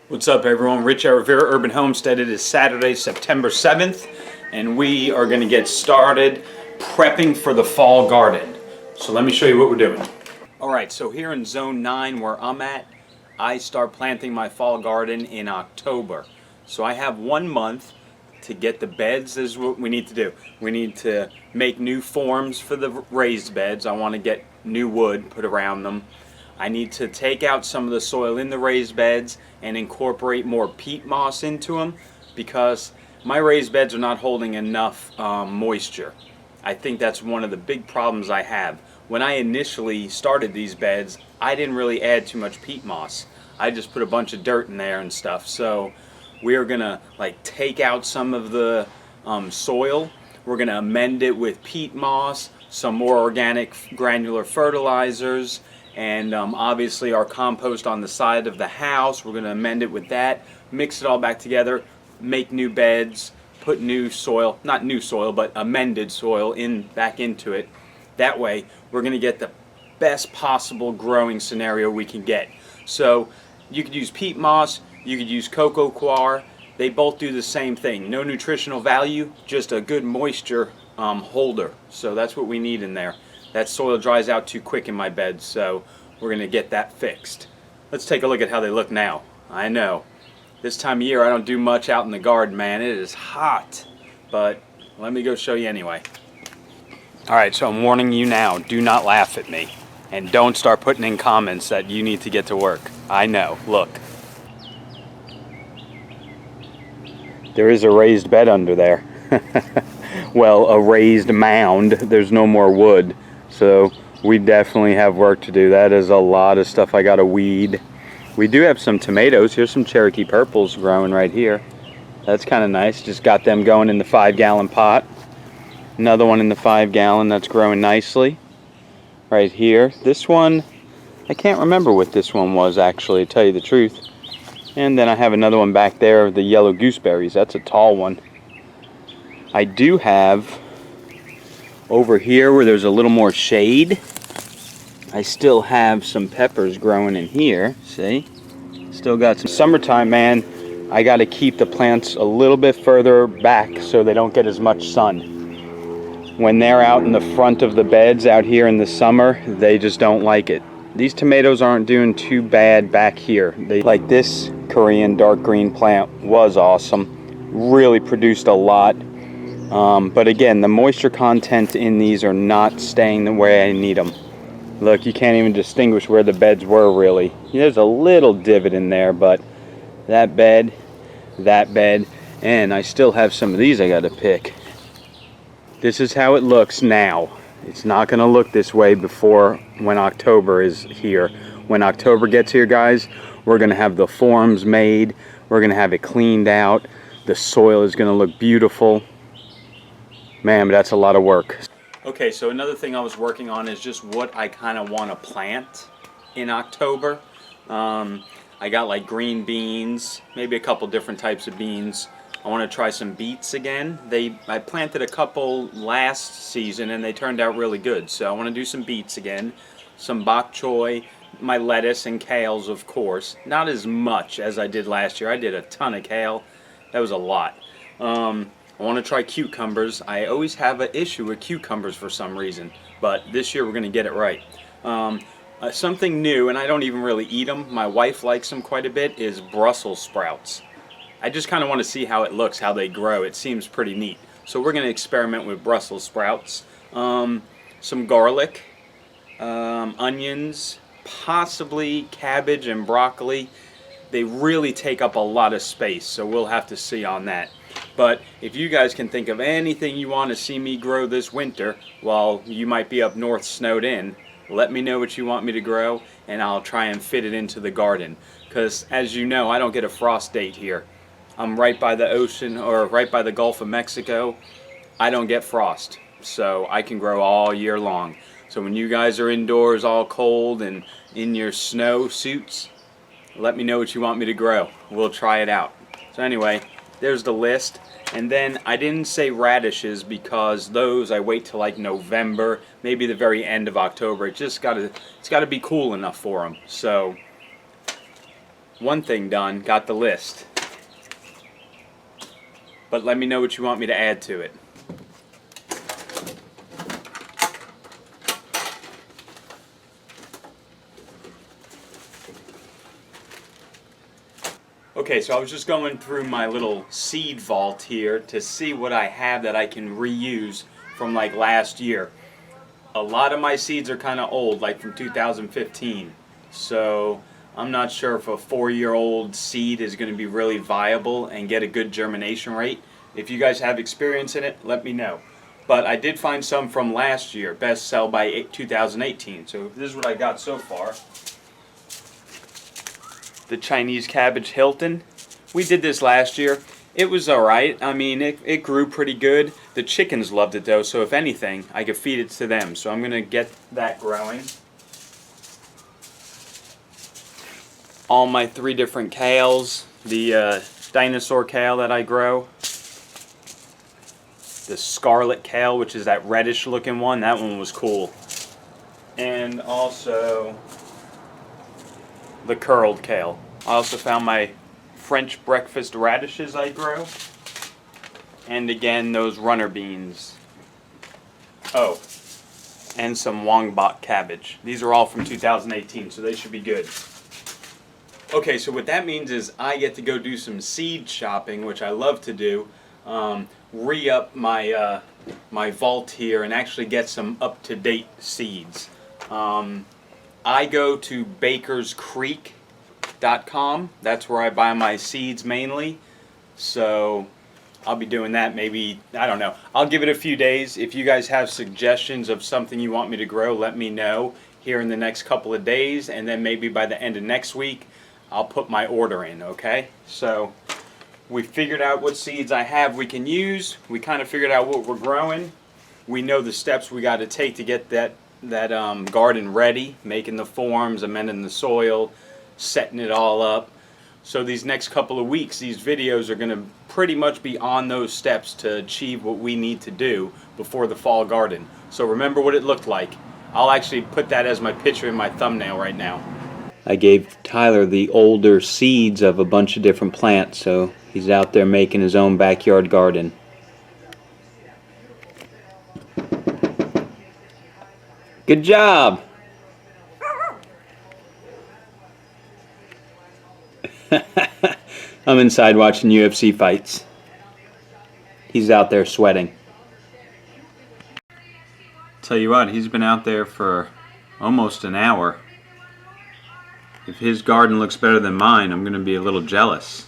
What's up, everyone? Rich at Rivera Urban Homestead. It is Saturday, September 7th, and we are going to get started prepping for the fall garden. So let me show you what we're doing. Alright, so here in Zone 9 where I'm at, I start planting my fall garden in October. So I have 1 month to get the beds. This is what we need to do. We need to make new forms for the raised beds. I want to get new wood put around them. I need to take out some of the soil in the raised beds and incorporate more peat moss into them because my raised beds are not holding enough moisture. I think that's one of the big problems I have. When I initially started these beds, I didn't really add too much peat moss. I just put a bunch of dirt in there and stuff. So we are gonna take out some of the soil. We're gonna amend it with peat moss, some more organic granular fertilizers, and obviously our compost on the side of the house. We're going to amend it with that, mix it all back together, make new beds, put new soil, not new soil, but amended soil back into it. That way we're going to get the best possible growing scenario we can get. So you could use peat moss, you could use coco coir. They both do the same thing. No nutritional value, just a good moisture holder. So that's what we need in there. That soil dries out too quick in my bed, so we're going to get that fixed. Let's take a look at how they look now. I know, this time of year I don't do much out in the garden, man. It is hot, but let me go show you anyway. Alright, so I'm warning you now, do not laugh at me. And don't start putting in comments that you need to get to work. I know, look. There is a raised bed under there. Well, a raised mound. There's no more wood. So we definitely have work to do. That is a lot of stuff I gotta weed. We do have some tomatoes. Here's some Cherokee purples growing right here. That's kind of nice. Just got them going in the 5-gallon pot. Another one in the 5-gallon that's growing nicely. Right here. This one, I can't remember what this one was actually, to tell you the truth. And then I have another one back there, the yellow gooseberries. That's a tall one. I do have over here where there's a little more shade, I still have some peppers growing in here. See? Still got some. Summertime, man, I got to keep the plants a little bit further back so they don't get as much sun. When they're out in the front of the beds out here in the summer, they just don't like it. These tomatoes aren't doing too bad back here. Like this Korean dark green plant was awesome. Really produced a lot. But again, the moisture content in these are not staying the way I need them. Look, you can't even distinguish where the beds were really. There's a little divot in there, but that bed, and I still have some of these I gotta pick. This is how it looks now. It's not gonna look this way before when October is here. When October gets here, guys, we're gonna have the forms made. We're gonna have it cleaned out. The soil is gonna look beautiful. Man, but that's a lot of work. Okay, so another thing I was working on is just what I kind of want to plant in October. I got like green beans, maybe a couple different types of beans. I want to try some beets again. I planted a couple last season and they turned out really good. So I want to do some beets again. Some bok choy, my lettuce and kales, of course. Not as much as I did last year. I did a ton of kale. That was a lot. I want to try cucumbers. I always have an issue with cucumbers for some reason, but this year we're going to get it right. Something new, and I don't even really eat them, my wife likes them quite a bit, is Brussels sprouts. I just kind of want to see how it looks, how they grow. It seems pretty neat. So we're going to experiment with Brussels sprouts. Some garlic, onions, possibly cabbage and broccoli. They really take up a lot of space, so we'll have to see on that. But if you guys can think of anything you want to see me grow this winter, while you might be up north snowed in, let me know what you want me to grow and I'll try and fit it into the garden. Because as you know, I don't get a frost date here. I'm right by the ocean, or right by the Gulf of Mexico. I don't get frost, so I can grow all year long. So when you guys are indoors all cold and in your snow suits, let me know what you want me to grow. We'll try it out. So anyway, there's the list. And then I didn't say radishes because those I wait till like November, maybe the very end of October. It's gotta be cool enough for them. So one thing done, got the list. But let me know what you want me to add to it. Okay, so I was just going through my little seed vault here to see what I have that I can reuse from like last year. A lot of my seeds are kind of old, like from 2015. So I'm not sure if a 4-year-old seed is going to be really viable and get a good germination rate. If you guys have experience in it, let me know. But I did find some from last year, best sell by 2018. So this is what I got so far. The Chinese cabbage Hilton. We did this last year. It was alright. I mean, it grew pretty good. The chickens loved it though, so if anything, I could feed it to them. So I'm going to get that growing. All my 3 different kales. The dinosaur kale that I grow. The scarlet kale, which is that reddish looking one. That one was cool. And also the curled kale. I also found my French breakfast radishes I grow. And again, those runner beans. Oh, and some Wongbok cabbage. These are all from 2018, so they should be good. Okay, so what that means is I get to go do some seed shopping, which I love to do. Re-up my, my vault here and actually get some up-to-date seeds. I go to bakerscreek.com. That's where I buy my seeds mainly. So I'll be doing that maybe, I don't know. I'll give it a few days. If you guys have suggestions of something you want me to grow, let me know here in the next couple of days. And then maybe by the end of next week, I'll put my order in, okay? So we figured out what seeds I have we can use. We kind of figured out what we're growing. We know the steps we got to take to get that garden ready, making the forms, amending the soil, setting it all up. So these next couple of weeks, these videos are going to pretty much be on those steps to achieve what we need to do before the fall garden. So remember what it looked like. I'll actually put that as my picture in my thumbnail right now. I gave Tyler the older seeds of a bunch of different plants, so he's out there making his own backyard garden. Good job! I'm inside watching UFC fights. He's out there sweating. Tell you what, he's been out there for almost an hour. If his garden looks better than mine, I'm going to be a little jealous.